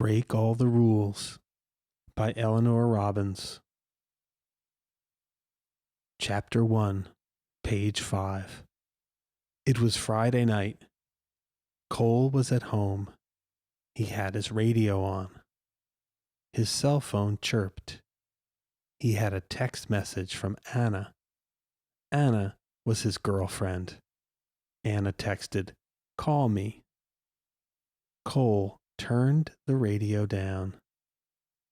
Break All the Rules by Eleanor Robbins. Chapter 1, page 5. It was Friday night. Cole was at home. He had his radio on. His cell phone chirped. He had a text message from Anna. Anna was his girlfriend. Anna texted, "Call me." Cole turned the radio down.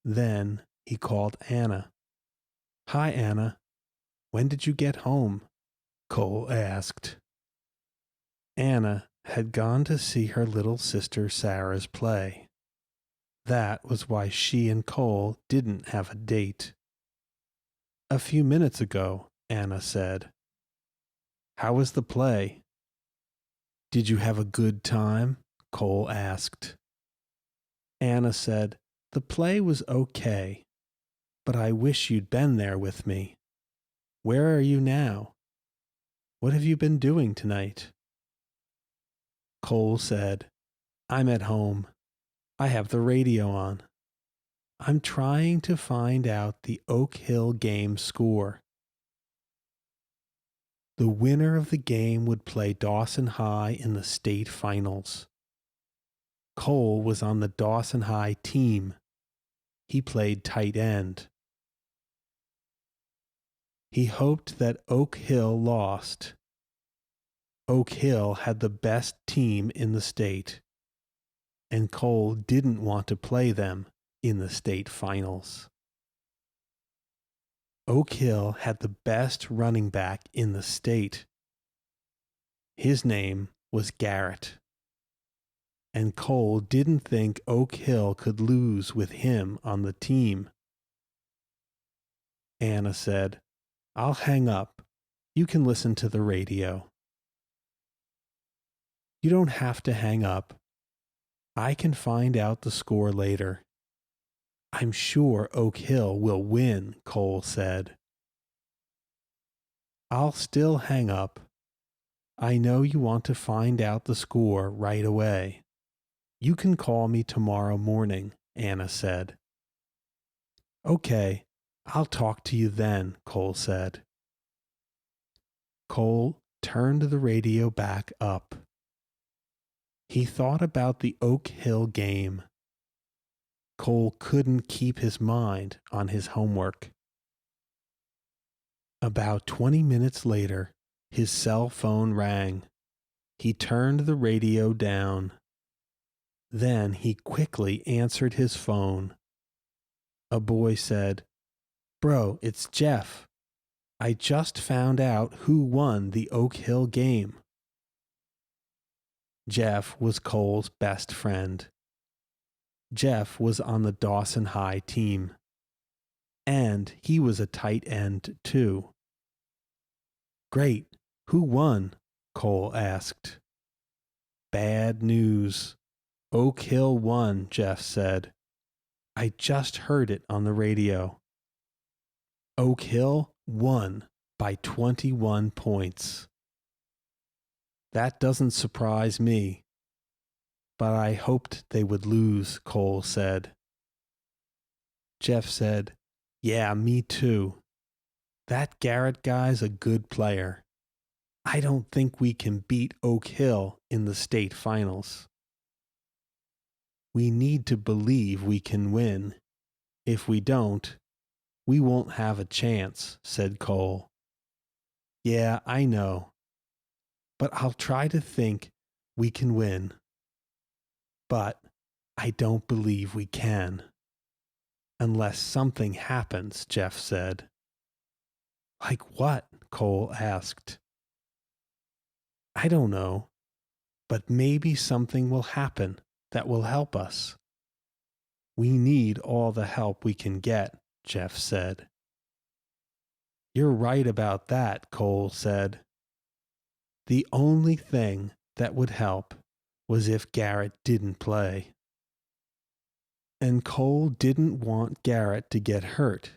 Then he called Anna. "Hi, Anna. When did you get home?" Cole asked. Anna had gone to see her little sister Sarah's play. That was why she and Cole didn't have a date. "A few minutes ago," Anna said. "How was the play?" "Did you have a good time?" Cole asked. Anna said, "The play was okay, but I wish you'd been there with me. Where are you now? What have you been doing tonight?" Cole said, "I'm at home. I have the radio on. I'm trying to find out the Oak Hill game score." The winner of the game would play Dawson High in the state finals. Cole was on the Dawson High team. He played tight end. He hoped that Oak Hill lost. Oak Hill had the best team in the state, and Cole didn't want to play them in the state finals. Oak Hill had the best running back in the state. His name was Garrett, and Cole didn't think Oak Hill could lose with him on the team. Anna said, "I'll hang up. You can listen to the radio." "You don't have to hang up. I can find out the score later." "I'm sure Oak Hill will win," Cole said. "I'll still hang up. I know you want to find out the score right away. You can call me tomorrow morning," Anna said. "Okay, I'll talk to you then," Cole said. Cole turned the radio back up. He thought about the Oak Hill game. Cole couldn't keep his mind on his homework. About 20 minutes later, his cell phone rang. He turned the radio down. Then he quickly answered his phone. A boy said, "Bro, it's Jeff. I just found out who won the Oak Hill game." Jeff was Cole's best friend. Jeff was on the Dawson High team, and he was a tight end too. "Great. Who won?" Cole asked. "Bad news. Oak Hill won," Jeff said. "I just heard it on the radio. Oak Hill won by 21 points. That doesn't surprise me, but I hoped they would lose," Cole said. Jeff said, "Yeah, me too. That Garrett guy's a good player. I don't think we can beat Oak Hill in the state finals. We need to believe we can win. If we don't, we won't have a chance," said Cole. "Yeah, I know. But I'll try to think we can win. But I don't believe we can. Unless something happens," Jeff said. "Like what?" Cole asked. "I don't know. But maybe something will happen that will help us. We need all the help we can get," Jeff said. "You're right about that," Cole said. The only thing that would help was if Garrett didn't play. And Cole didn't want Garrett to get hurt.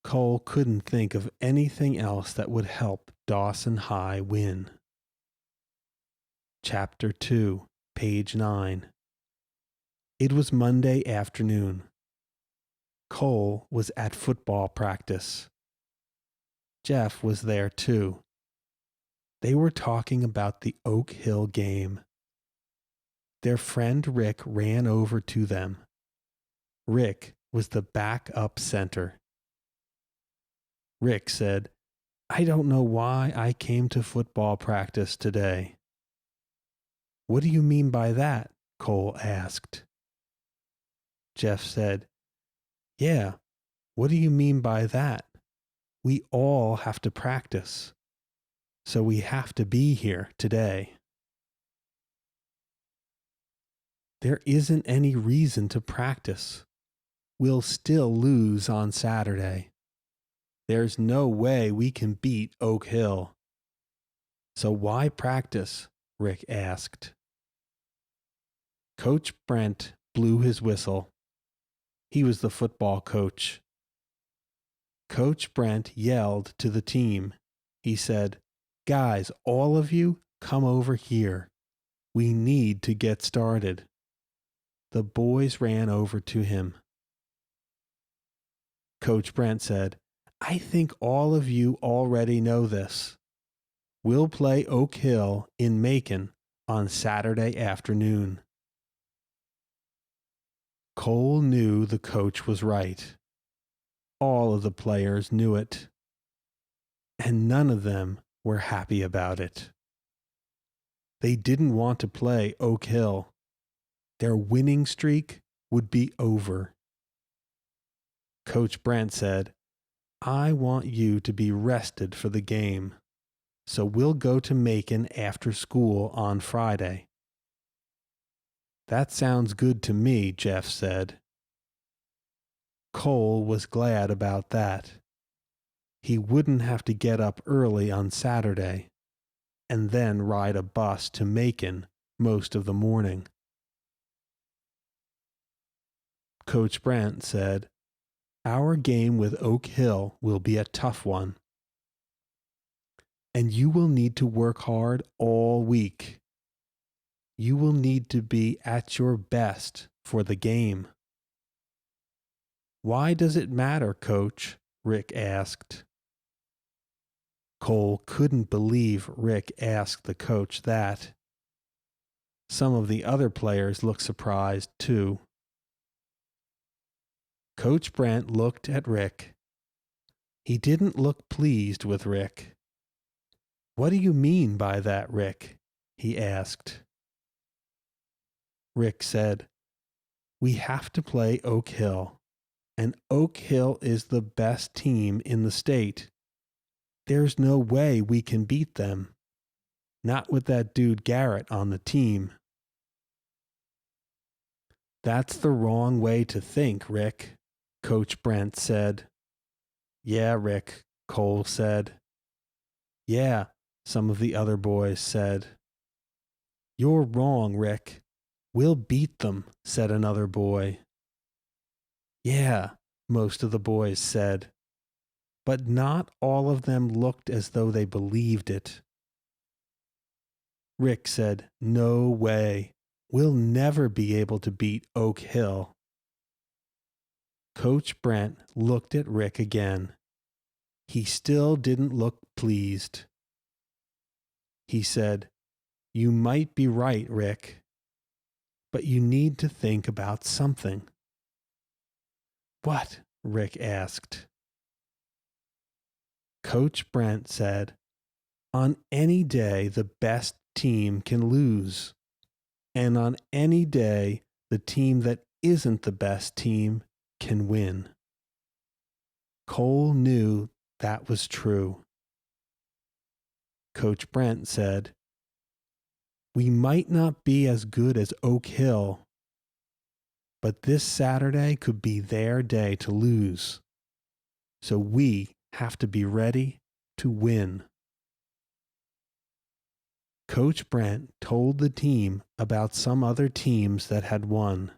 Cole couldn't think of anything else that would help Dawson High win. Chapter 2, page 9. It was Monday afternoon. Cole was at football practice. Jeff was there too. They were talking about the Oak Hill game. Their friend Rick ran over to them. Rick was the backup center. Rick said, "I don't know why I came to football practice today." "What do you mean by that?" Cole asked. Jeff said, "Yeah, what do you mean by that? We all have to practice, so we have to be here today." "There isn't any reason to practice. We'll still lose on Saturday. There's no way we can beat Oak Hill." "So why practice?" Rick asked. Coach Brent blew his whistle. He was the football coach. Coach Brent yelled to the team. He said, "Guys, all of you, come over here. We need to get started." The boys ran over to him. Coach Brent said, "I think all of you already know this. We'll play Oak Hill in Macon on Saturday afternoon." Cole knew the coach was right. All of the players knew it. And none of them were happy about it. They didn't want to play Oak Hill. Their winning streak would be over. Coach Brent said, "I want you to be rested for the game, so we'll go to Macon after school on Friday." "That sounds good to me," Jeff said. Cole was glad about that. He wouldn't have to get up early on Saturday and then ride a bus to Macon most of the morning. Coach Brent said, "Our game with Oak Hill will be a tough one, and you will need to work hard all week. You will need to be at your best for the game." "Why does it matter, Coach?" Rick asked. Cole couldn't believe Rick asked the coach that. Some of the other players looked surprised too. Coach Brent looked at Rick. He didn't look pleased with Rick. "What do you mean by that, Rick?" he asked. Rick said, "We have to play Oak Hill, and Oak Hill is the best team in the state. There's no way we can beat them. Not with that dude Garrett on the team." "That's the wrong way to think, Rick," Coach Brent said. "Yeah, Rick," Cole said. "Yeah," some of the other boys said. "You're wrong, Rick. We'll beat them," said another boy. "Yeah," most of the boys said. But not all of them looked as though they believed it. Rick said, "No way. We'll never be able to beat Oak Hill." Coach Brent looked at Rick again. He still didn't look pleased. He said, "You might be right, Rick, but you need to think about something." "What?" Rick asked. Coach Brent said, "On any day, the best team can lose. And on any day, the team that isn't the best team can win." Cole knew that was true. Coach Brent said, "We might not be as good as Oak Hill, but this Saturday could be their day to lose. So we have to be ready to win." Coach Brent told the team about some other teams that had won.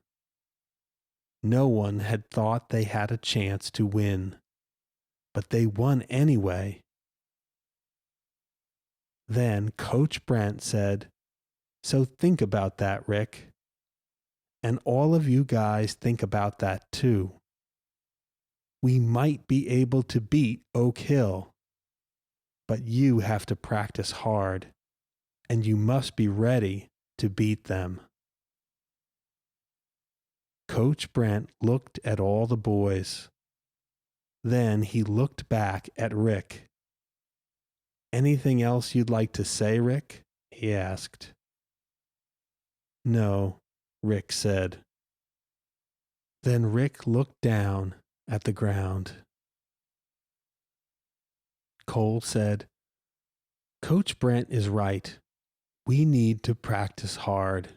No one had thought they had a chance to win, but they won anyway. Then Coach Brent said, "So think about that, Rick. And all of you guys think about that too. We might be able to beat Oak Hill, but you have to practice hard, and you must be ready to beat them. Coach Brent looked at all the boys. Then he looked back at Rick. Anything else you'd like to say, Rick? He asked. No, Rick said. Then Rick looked down at the ground. Cole said, Coach Brent is right. We need to practice hard.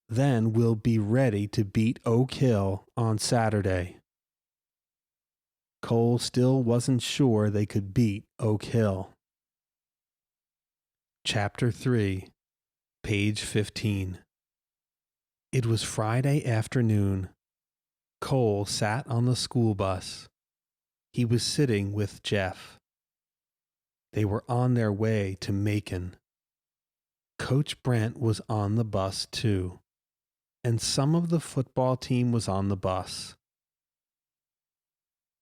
Then we'll be ready to beat Oak Hill on Saturday. Cole still wasn't sure they could beat Oak Hill. Chapter 3, page 15. It was Friday afternoon. Cole sat on the school bus. He was sitting with Jeff. They were on their way to Macon. Coach Brent was on the bus too, and some of the football team was on the bus.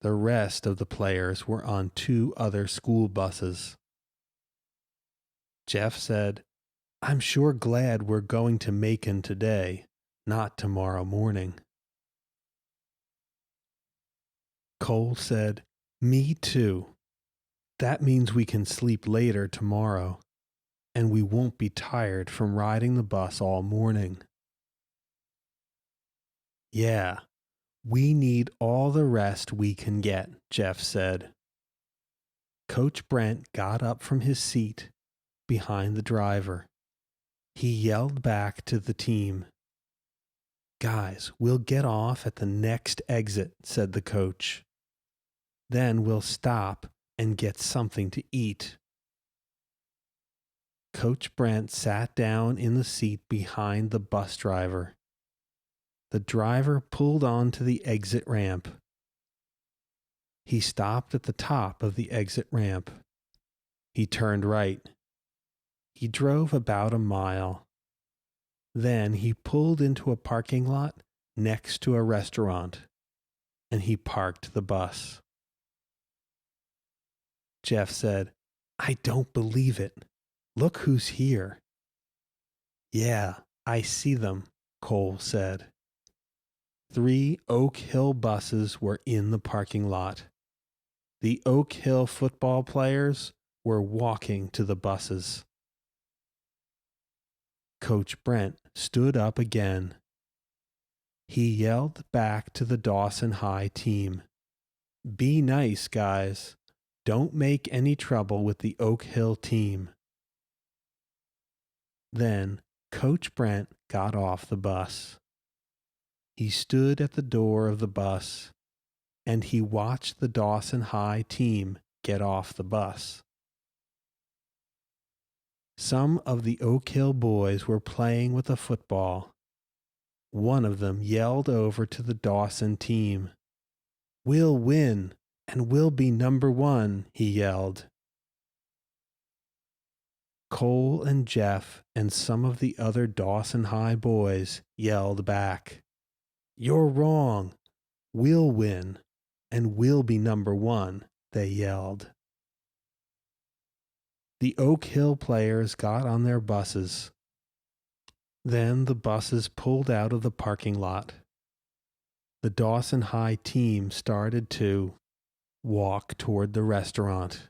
The rest of the players were on 2 other school buses. Jeff said, I'm sure glad we're going to Macon today, not tomorrow morning. Cole said, Me too. That means we can sleep later tomorrow, and we won't be tired from riding the bus all morning. Yeah, we need all the rest we can get, Jeff said. Coach Brent got up from his seat behind the driver. He yelled back to the team. Guys, we'll get off at the next exit, said the coach. Then we'll stop and get something to eat. Coach Brent sat down in the seat behind the bus driver. The driver pulled onto the exit ramp. He stopped at the top of the exit ramp. He turned right. He drove about a mile. Then he pulled into a parking lot next to a restaurant, and he parked the bus. Jeff said, I don't believe it. Look who's here. Yeah, I see them, Cole said. 3 Oak Hill buses were in the parking lot. The Oak Hill football players were walking to the buses. Coach Brent stood up again. He yelled back to the Dawson High team. Be nice, guys. Don't make any trouble with the Oak Hill team. Then Coach Brent got off the bus. He stood at the door of the bus, and he watched the Dawson High team get off the bus. Some of the Oak Hill boys were playing with a football. One of them yelled over to the Dawson team. We'll win, and we'll be number 1, he yelled. Cole and Jeff and some of the other Dawson High boys yelled back. You're wrong. We'll win, and we'll be number 1, they yelled. The Oak Hill players got on their buses. Then the buses pulled out of the parking lot. The Dawson High team started to walk toward the restaurant.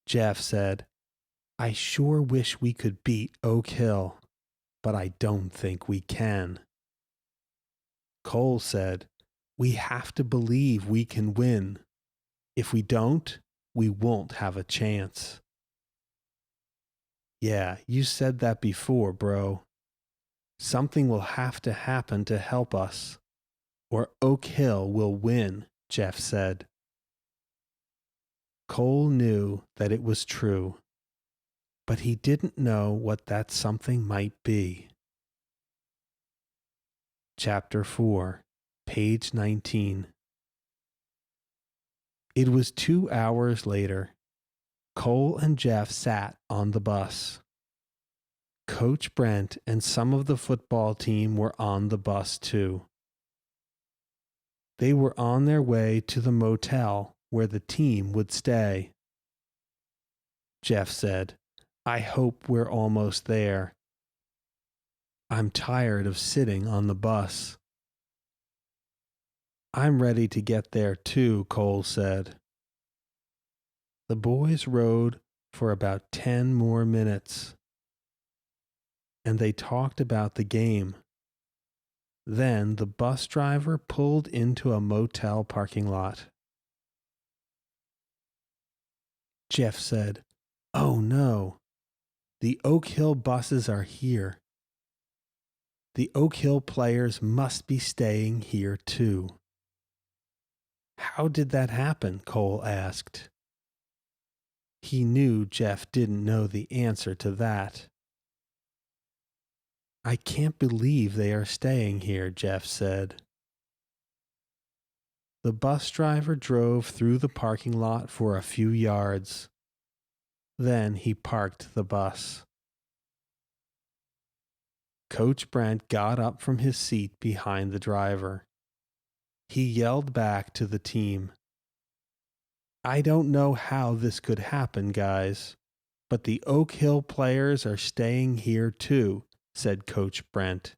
Jeff said, I sure wish we could beat Oak Hill, but I don't think we can. Cole said, we have to believe we can win. If we don't, we won't have a chance. Yeah, you said that before, bro. Something will have to happen to help us, or Oak Hill will win, Jeff said. Cole knew that it was true, but he didn't know what that something might be. Chapter 4, page 19. It was 2 hours later. Cole and Jeff sat on the bus. Coach Brent and some of the football team were on the bus too. They were on their way to the motel where the team would stay. Jeff said, "I hope we're almost there. I'm tired of sitting on the bus." "I'm ready to get there too," Cole said. The boys rode for about 10 more minutes, and they talked about the game. Then the bus driver pulled into a motel parking lot. Jeff said, "Oh no, the Oak Hill buses are here. The Oak Hill players must be staying here too." "How did that happen?" Cole asked. He knew Jeff didn't know the answer to that. "I can't believe they are staying here," Jeff said. The bus driver drove through the parking lot for a few yards. Then he parked the bus. Coach Brent got up from his seat behind the driver. He yelled back to the team, "I don't know how this could happen, guys, but the Oak Hill players are staying here too," said Coach Brent.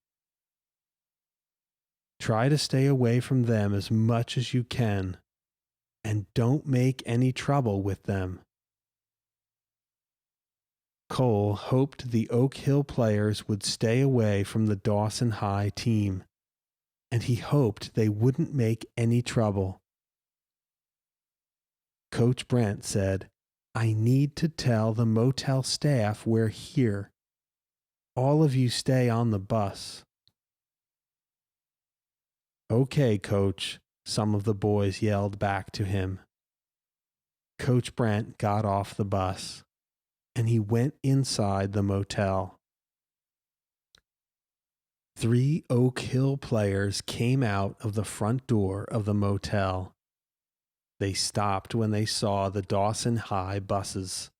"Try to stay away from them as much as you can, and don't make any trouble with them." Cole hoped the Oak Hill players would stay away from the Dawson High team, and he hoped they wouldn't make any trouble. Coach Brent said, "I need to tell the motel staff we're here. All of you stay on the bus." "Okay, Coach," some of the boys yelled back to him. Coach Brent got off the bus, and he went inside the motel. 3 Oak Hill players came out of the front door of the motel. They stopped when they saw the Dawson High buses.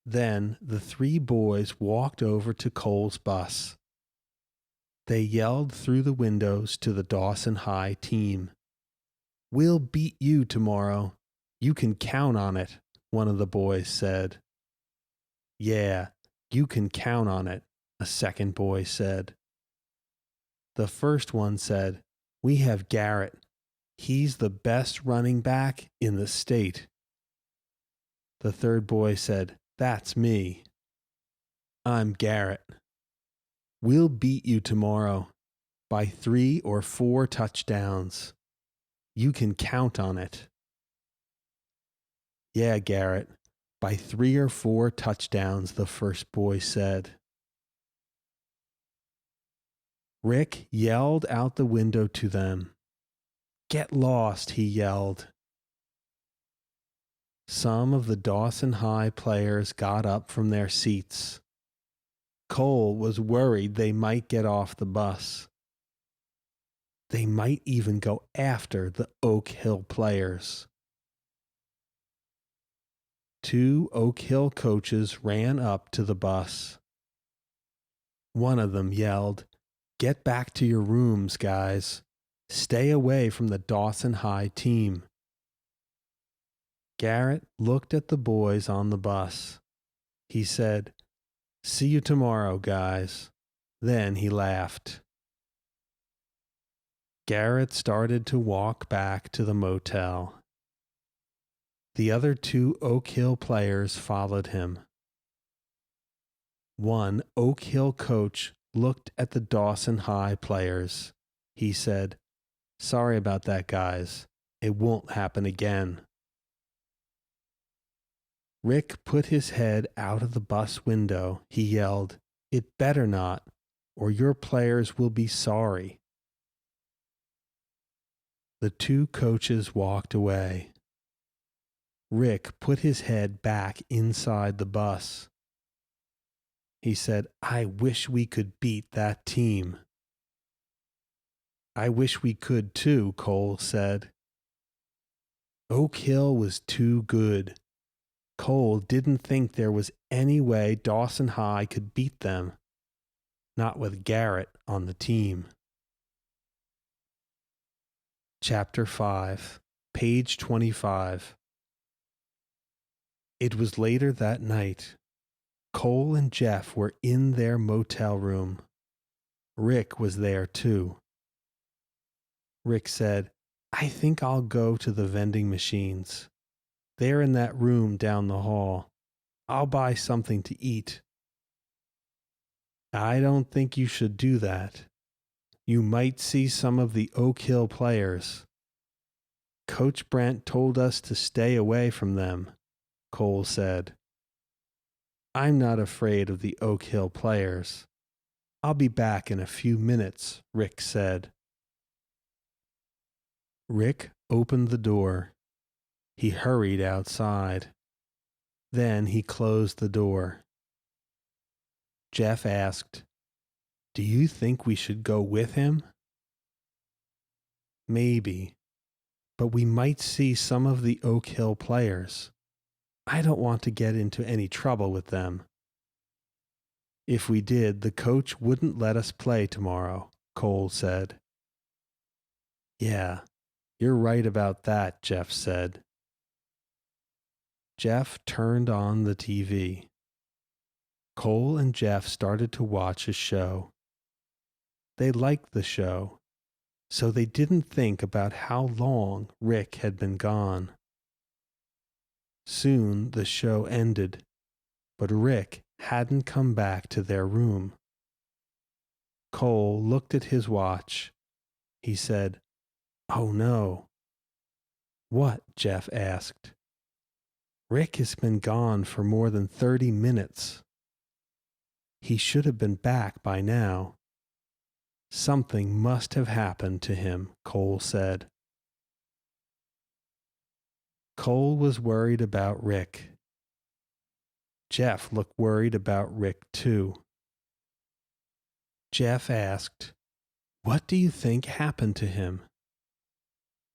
Then the 3 boys walked over to Cole's bus. They yelled through the windows to the Dawson High team. "We'll beat you tomorrow. You can count on it," one of the boys said. "Yeah, you can count on it," a second boy said. The first one said, "We have Garrett. He's the best running back in the state." The third boy said, "That's me. I'm Garrett. We'll beat you tomorrow by 3 or 4 touchdowns. You can count on it." "Yeah, Garrett, by 3 or 4 touchdowns," the first boy said. Rick yelled out the window to them. "Get lost," he yelled. Some of the Dawson High players got up from their seats. Cole was worried they might get off the bus. They might even go after the Oak Hill players. 2 Oak Hill coaches ran up to the bus. One of them yelled, "Get back to your rooms, guys. Stay away from the Dawson High team." Garrett looked at the boys on the bus. He said, "See you tomorrow, guys." Then he laughed. Garrett started to walk back to the motel. The other 2 Oak Hill players followed him. One Oak Hill coach looked at the Dawson High players. He said, "Sorry about that, guys. It won't happen again." Rick put his head out of the bus window. He yelled, "It better not, or your players will be sorry." The 2 coaches walked away. Rick put his head back inside the bus. He said, "I wish we could beat that team." "I wish we could too," Cole said. Oak Hill was too good. Cole didn't think there was any way Dawson High could beat them, not with Garrett on the team. Chapter 5, page 25. It was later that night. Cole and Jeff were in their motel room. Rick was there too. Rick said, "I think I'll go to the vending machines. They're in that room down the hall. I'll buy something to eat." "I don't think you should do that. You might see some of the Oak Hill players. Coach Brent told us to stay away from them," Cole said. "I'm not afraid of the Oak Hill players. I'll be back in a few minutes," Rick said. Rick opened the door. He hurried outside. Then he closed the door. Jeff asked, "Do you think we should go with him?" "Maybe, but we might see some of the Oak Hill players. I don't want to get into any trouble with them." "If we did, the coach wouldn't let us play tomorrow," Cole said. "Yeah, you're right about that," Jeff said. Jeff turned on the TV. Cole and Jeff started to watch a show. They liked the show, so they didn't think about how long Rick had been gone. Soon the show ended, but Rick hadn't come back to their room. Cole looked at his watch. He said, "Oh no." "What?" Jeff asked. "Rick has been gone for more than 30 minutes. He should have been back by now. Something must have happened to him," Cole said. Cole was worried about Rick. Jeff looked worried about Rick too. Jeff asked, "What do you think happened to him?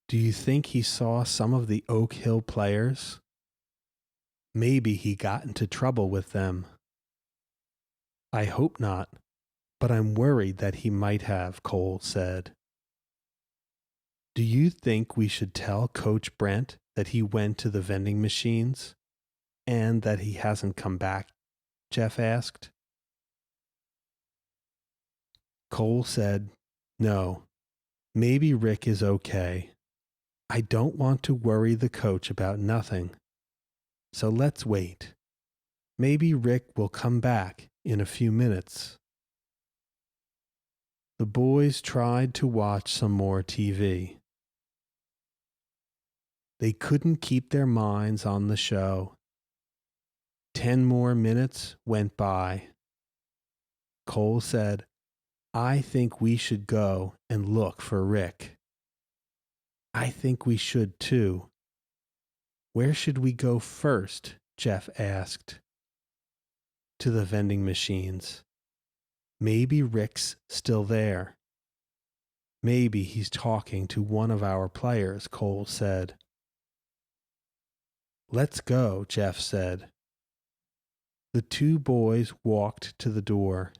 Do you think he saw some of the Oak Hill players? Maybe he got into trouble with them." "I hope not, but I'm worried that he might have," Cole said. "Do you think we should tell Coach Brent that he went to the vending machines and that he hasn't come back?" Jeff asked. Cole said, "No, maybe Rick is okay. I don't want to worry the coach about nothing. So let's wait. Maybe Rick will come back in a few minutes." The boys tried to watch some more TV. They couldn't keep their minds on the show. 10 more minutes went by. Cole said, "I think we should go and look for Rick." "I think we should too." "Where should we go first?" Jeff asked. "To the vending machines. Maybe Rick's still there." "Maybe he's talking to one of our players," Cole said. "Let's go," Jeff said. The two boys walked to the door.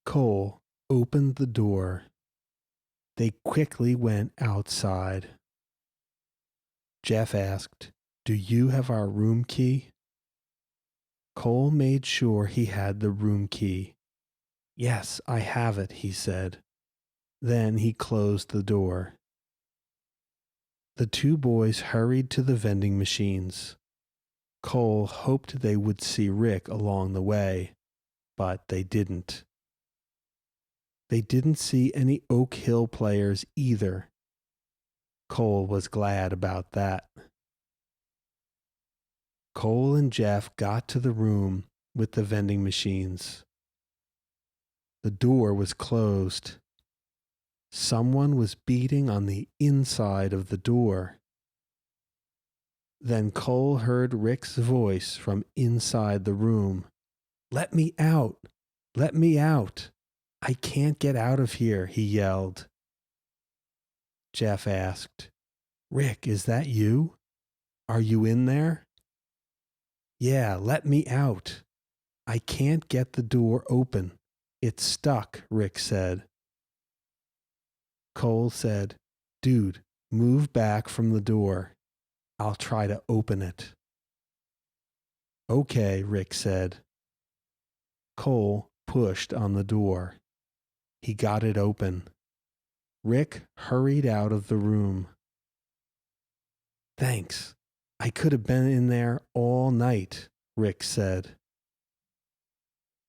Cole opened the door. They quickly went outside. Jeff asked, "Do you have our room key?" Cole made sure he had the room key. "Yes, I have it," he said. Then he closed the door. The two boys hurried to the vending machines. Cole hoped they would see Rick along the way, but they didn't. They didn't see any Oak Hill players either. Cole was glad about that. Cole and Jeff got to the room with the vending machines. The door was closed. Someone was beating on the inside of the door. Then Cole heard Rick's voice from inside the room. "Let me out! Let me out! I can't get out of here," he yelled. Jeff asked, "Rick, is that you? Are you in there?" Yeah, let me out. I can't get the door open. It's stuck, Rick said. Cole said, Dude, move back from the door. I'll try to open it. Okay, Rick said. Cole pushed on the door. He got it open. Rick hurried out of the room. Thanks. I could have been in there all night, Rick said.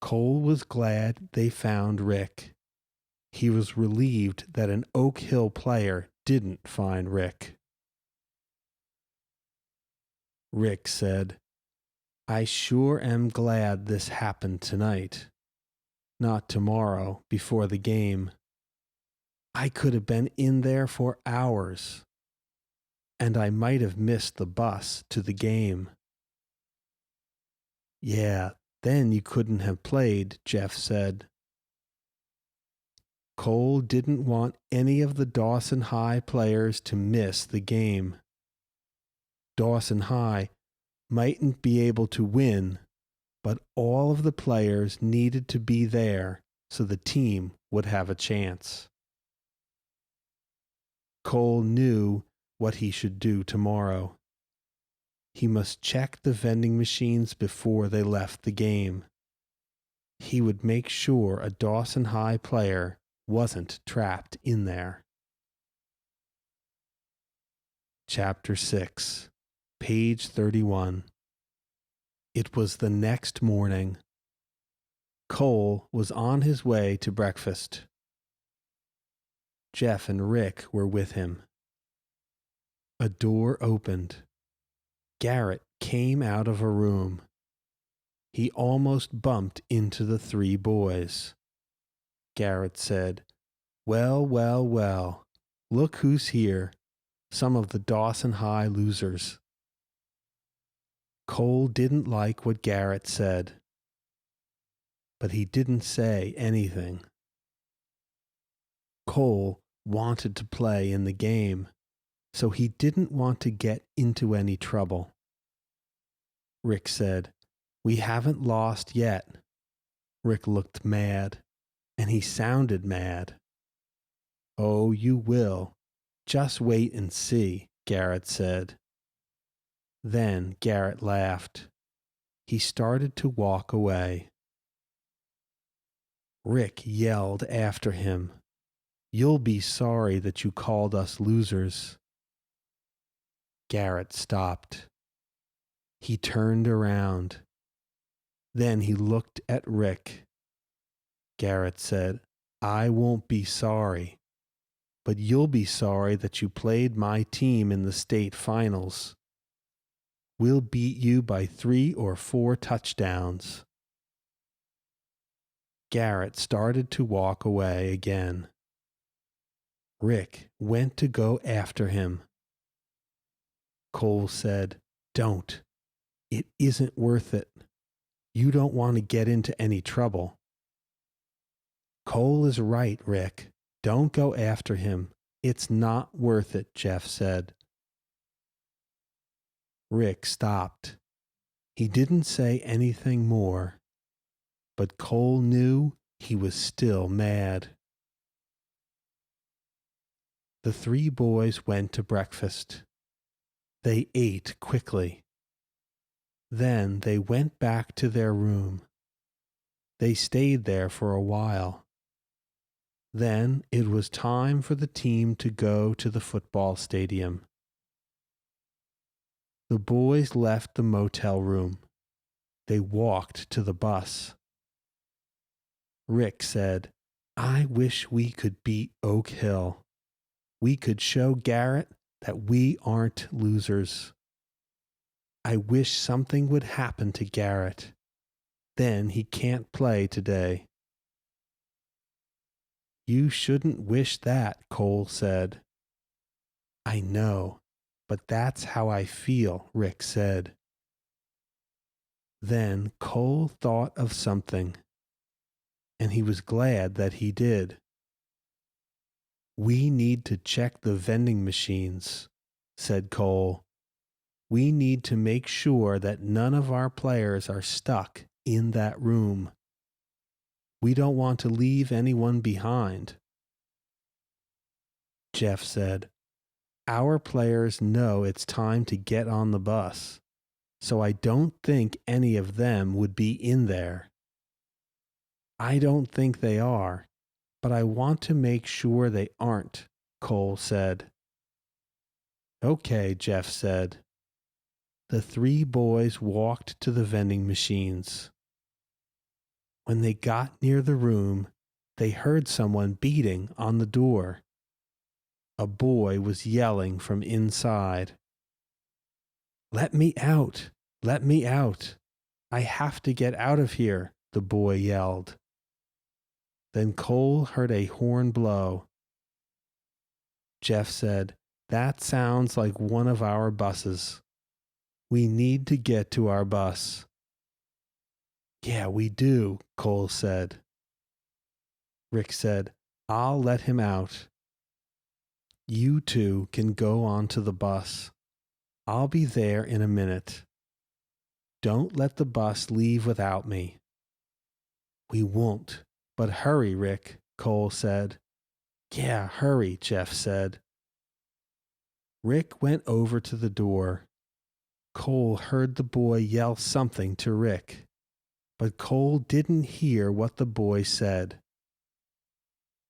Cole was glad they found Rick. He was relieved that an Oak Hill player didn't find Rick. Rick said, I sure am glad this happened tonight, not tomorrow before the game. I could have been in there for hours, and I might have missed the bus to the game. Yeah, then you couldn't have played, Jeff said. Cole didn't want any of the Dawson High players to miss the game. Dawson High mightn't be able to win, but all of the players needed to be there so the team would have a chance. Cole knew what he should do tomorrow. He must check the vending machines before they left the game. He would make sure a Dawson High player wasn't trapped in there. Chapter 6, page 31. It was the next morning. Cole was on his way to breakfast. Jeff and Rick were with him. A door opened. Garrett came out of a room. He almost bumped into the three boys. Garrett said, Well, well, well, look who's here, some of the Dawson High losers. Cole didn't like what Garrett said, but he didn't say anything. Cole wanted to play in the game, so he didn't want to get into any trouble. Rick said, We haven't lost yet. Rick looked mad, and he sounded mad. Oh, you will. Just wait and see, Garrett said. Then Garrett laughed. He started to walk away. Rick yelled after him, You'll be sorry that you called us losers. Garrett stopped. He turned around. Then he looked at Rick. Garrett said, I won't be sorry, but you'll be sorry that you played my team in the state finals. We'll beat you by 3 or 4 touchdowns. Garrett started to walk away again. Rick went to go after him. Cole said, Don't. It isn't worth it. You don't want to get into any trouble. Cole is right, Rick. Don't go after him. It's not worth it, Jeff said. Rick stopped. He didn't say anything more, but Cole knew he was still mad. The three boys went to breakfast. They ate quickly. Then they went back to their room. They stayed there for a while. Then it was time for the team to go to the football stadium. The boys left the motel room. They walked to the bus. Rick said, I wish we could beat Oak Hill. We could show Garrett that we aren't losers. I wish something would happen to Garrett. Then he can't play today. You shouldn't wish that, Cole said. I know, but that's how I feel, Rick said. Then Cole thought of something, and he was glad that he did. We need to check the vending machines, said Cole. We need to make sure that none of our players are stuck in that room. We don't want to leave anyone behind. Jeff said, "Our players know it's time to get on the bus, so I don't think any of them would be in there." "I don't think they are, but I want to make sure they aren't," Cole said. "Okay," Jeff said. The three boys walked to the vending machines. When they got near the room, they heard someone beating on the door. A boy was yelling from inside. "Let me out! Let me out! I have to get out of here!" the boy yelled. Then Cole heard a horn blow. Jeff said, "That sounds like one of our buses. We need to get to our bus." "Yeah, we do," Cole said. Rick said, "I'll let him out. You two can go on to the bus. I'll be there in a minute. Don't let the bus leave without me." "We won't, but hurry, Rick," Cole said. "Yeah, hurry," Jeff said. Rick went over to the door. Cole heard the boy yell something to Rick, but Cole didn't hear what the boy said.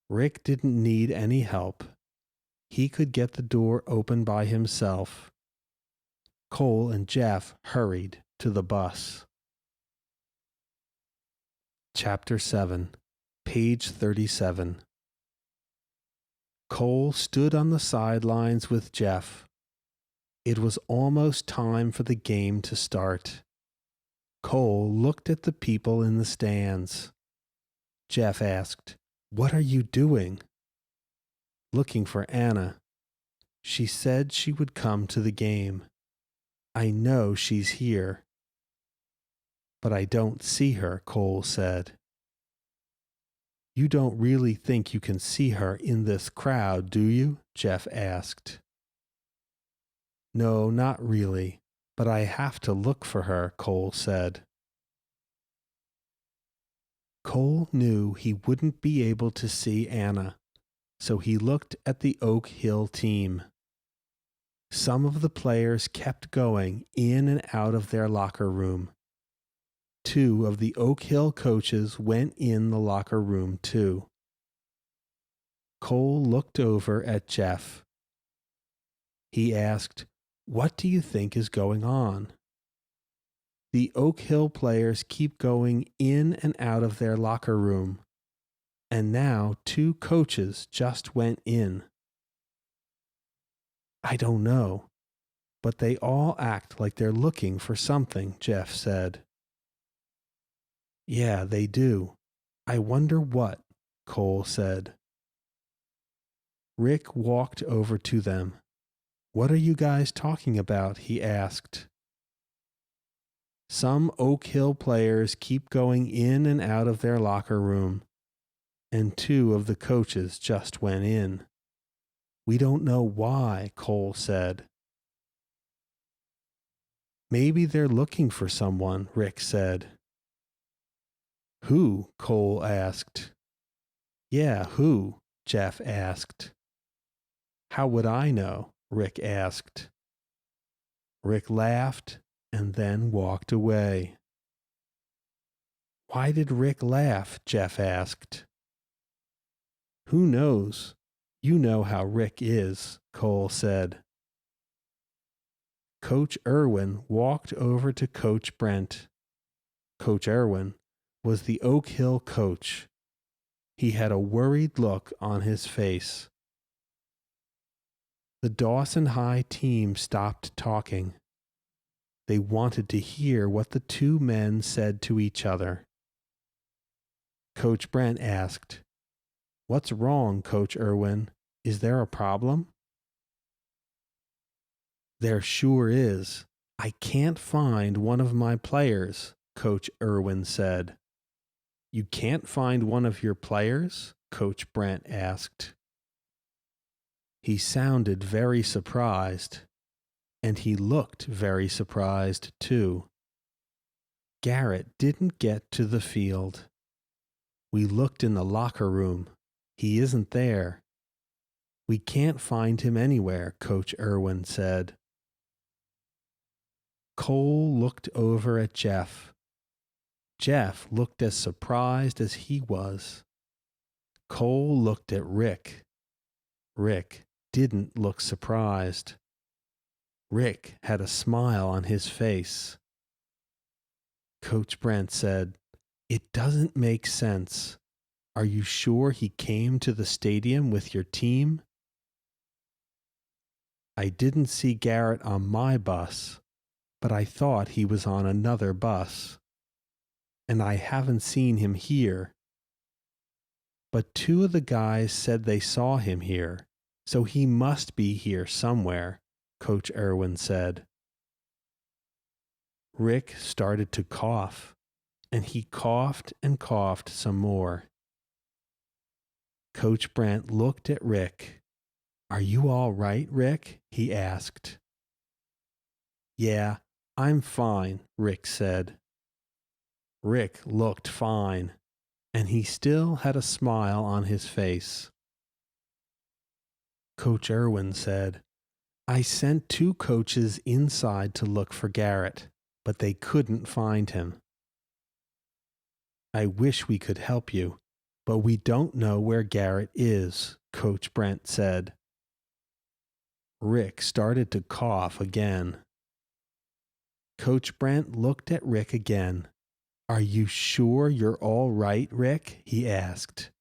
Rick didn't need any help. He could get the door open by himself. Cole and Jeff hurried to the bus. Chapter 7, page 37. Cole stood on the sidelines with Jeff. It was almost time for the game to start. Cole looked at the people in the stands. Jeff asked, "What are you doing?" "Looking for Anna. She said she would come to the game. I know she's here." "But I don't see her," Cole said. "You don't really think you can see her in this crowd, do you?" Jeff asked. "No, not really, but I have to look for her," Cole said. Cole knew he wouldn't be able to see Anna, so he looked at the Oak Hill team. Some of the players kept going in and out of their locker room. Two of the Oak Hill coaches went in the locker room too. Cole looked over at Jeff. He asked, "What do you think is going on?" "The Oak Hill players keep going in and out of their locker room, and now two coaches just went in." "I don't know, but they all act like they're looking for something," Jeff said. "Yeah, they do. I wonder what," Cole said. Rick walked over to them. "What are you guys talking about?" he asked. "Some Oak Hill players keep going in and out of their locker room, and two of the coaches just went in. We don't know why," Cole said. "Maybe they're looking for someone," Rick said. "Who?" Cole asked. "Yeah, who?" Jeff asked. "How would I know?" Rick asked. Rick laughed and then walked away. "Why did Rick laugh?" Jeff asked. "Who knows? You know how Rick is," Cole said. Coach Irwin walked over to Coach Brent. Coach Irwin was the Oak Hill coach. He had a worried look on his face. The Dawson High team stopped talking. They wanted to hear what the two men said to each other. Coach Brent asked, "What's wrong, Coach Irwin? Is there a problem?" "There sure is. I can't find one of my players," Coach Irwin said. "You can't find one of your players?" Coach Brent asked. He sounded very surprised. and he looked very surprised too. Garrett didn't get to the field. We looked in the locker room. He isn't there. We can't find him anywhere, Coach Irwin said. Cole looked over at Jeff. Jeff looked as surprised as he was. Cole looked at Rick. Rick didn't look surprised. Rick had a smile on his face. Coach Brent said, "It doesn't make sense. Are you sure he came to the stadium with your team?" "I didn't see Garrett on my bus, but I thought he was on another bus. And I haven't seen him here. But two of the guys said they saw him here, so he must be here somewhere," Coach Irwin said. Rick started to cough, and he coughed and coughed some more. Coach Brent looked at Rick. "Are you all right, Rick?" he asked. "Yeah, I'm fine," Rick said. Rick looked fine, and he still had a smile on his face. Coach Irwin said, "I sent 2 coaches inside to look for Garrett, but they couldn't find him. I wish we could help you, but we don't know where Garrett is," Coach Brent said. Rick started to cough again. Coach Brent looked at Rick again. "Are you sure you're all right, Rick?" he asked.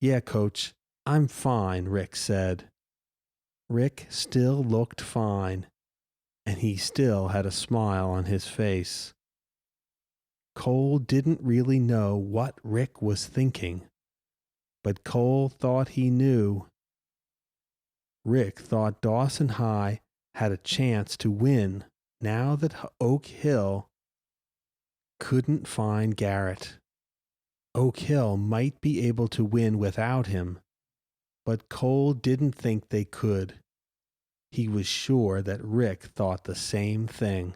"Yeah, Coach, I'm fine," Rick said. Rick still looked fine, and he still had a smile on his face. Cole didn't really know what Rick was thinking, but Cole thought he knew. Rick thought Dawson High had a chance to win now that Oak Hill couldn't find Garrett. Oak Hill might be able to win without him, but Cole didn't think they could. He was sure that Rick thought the same thing.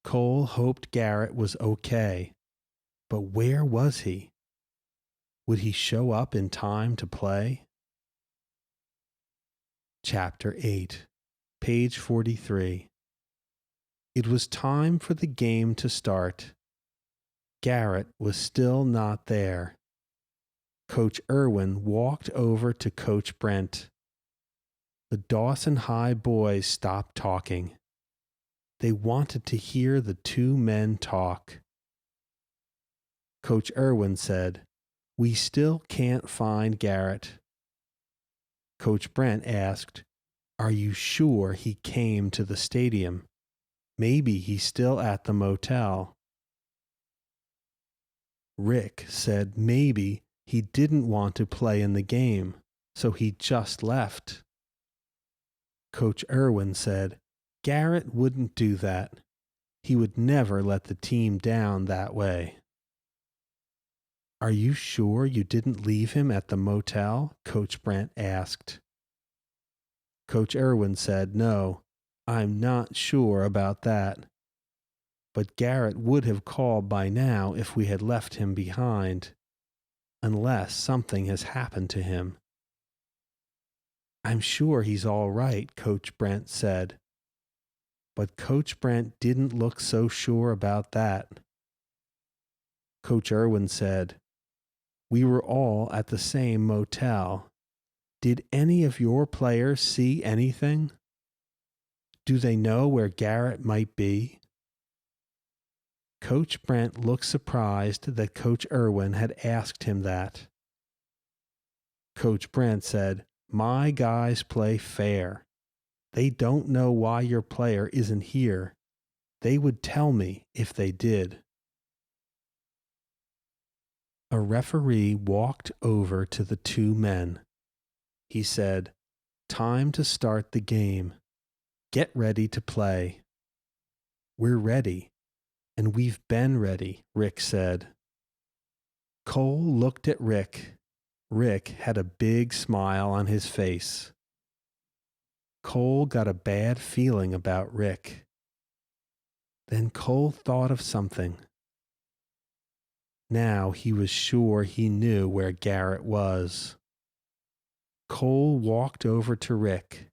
Cole hoped Garrett was okay, but where was he? Would he show up in time to play? Chapter 8, page 43. It was time for the game to start. Garrett was still not there. Coach Irwin walked over to Coach Brent. The Dawson High boys stopped talking. They wanted to hear the 2 men talk. Coach Irwin said, "We still can't find Garrett." Coach Brent asked, "Are you sure he came to the stadium? Maybe he's still at the motel." Rick said maybe he didn't want to play in the game, so he just left. Coach Irwin said Garrett wouldn't do that. He would never let the team down that way. "Are you sure you didn't leave him at the motel?" Coach Brent asked. Coach Irwin said, "No, I'm not sure about that. But Garrett would have called by now if we had left him behind, unless something has happened to him." "I'm sure he's all right," Coach Brent said. But Coach Brent didn't look so sure about that. Coach Irwin said, "We were all at the same motel. Did any of your players see anything? Do they know where Garrett might be?" Coach Brent looked surprised that Coach Irwin had asked him that. Coach Brent said, "My guys play fair. They don't know why your player isn't here. They would tell me if they did." A referee walked over to the 2 men. He said, "Time to start the game. Get ready to play." "We're ready, and we've been ready," Rick said. Cole looked at Rick. Rick had a big smile on his face. Cole got a bad feeling about Rick. Then Cole thought of something. Now he was sure he knew where Garrett was. Cole walked over to Rick.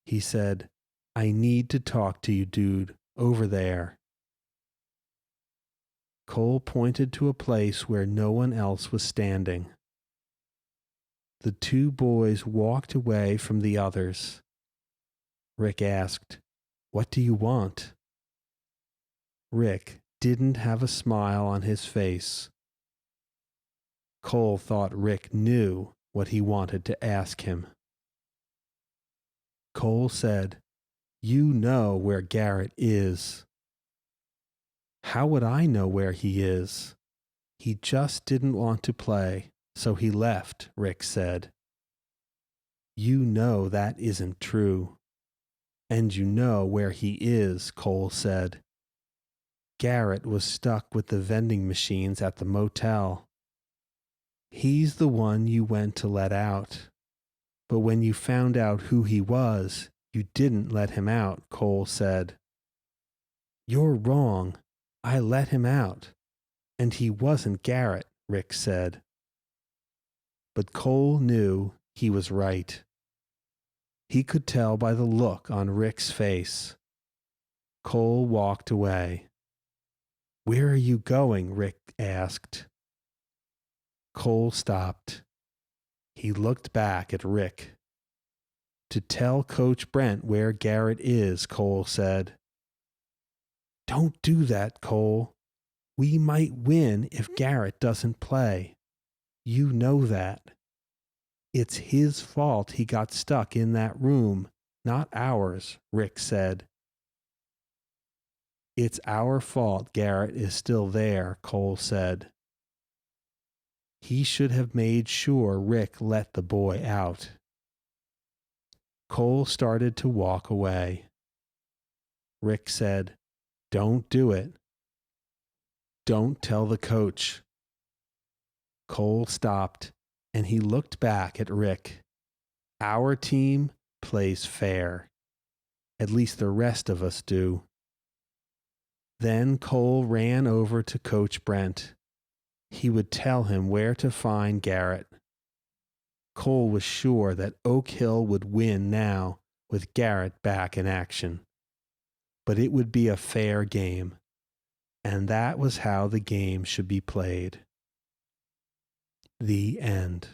He said, "I need to talk to you, dude, over there." Cole pointed to a place where no one else was standing. The two boys walked away from the others. Rick asked, "What do you want?" Rick didn't have a smile on his face. Cole thought Rick knew what he wanted to ask him. Cole said, "You know where Garrett is." "How would I know where he is? He just didn't want to play, so he left," Rick said. "You know that isn't true. And you know where he is," Cole said. "Garrett was stuck with the vending machines at the motel. He's the one you went to let out. But when you found out who he was, you didn't let him out," Cole said. "You're wrong. I let him out. And he wasn't Garrett," Rick said. But Cole knew he was right. He could tell by the look on Rick's face. Cole walked away. "Where are you going?" Rick asked. Cole stopped. He looked back at Rick. "To tell Coach Brent where Garrett is," Cole said. "Don't do that, Cole. We might win if Garrett doesn't play. You know that. It's his fault he got stuck in that room, not ours," Rick said. "It's our fault Garrett is still there," Cole said. He should have made sure Rick let the boy out. Cole started to walk away. Rick said, "Don't do it. Don't tell the coach." Cole stopped, and he looked back at Rick. "Our team plays fair. At least the rest of us do." Then Cole ran over to Coach Brent. He would tell him where to find Garrett. Cole was sure that Oak Hill would win now with Garrett back in action. But it would be a fair game, and that was how the game should be played. The end.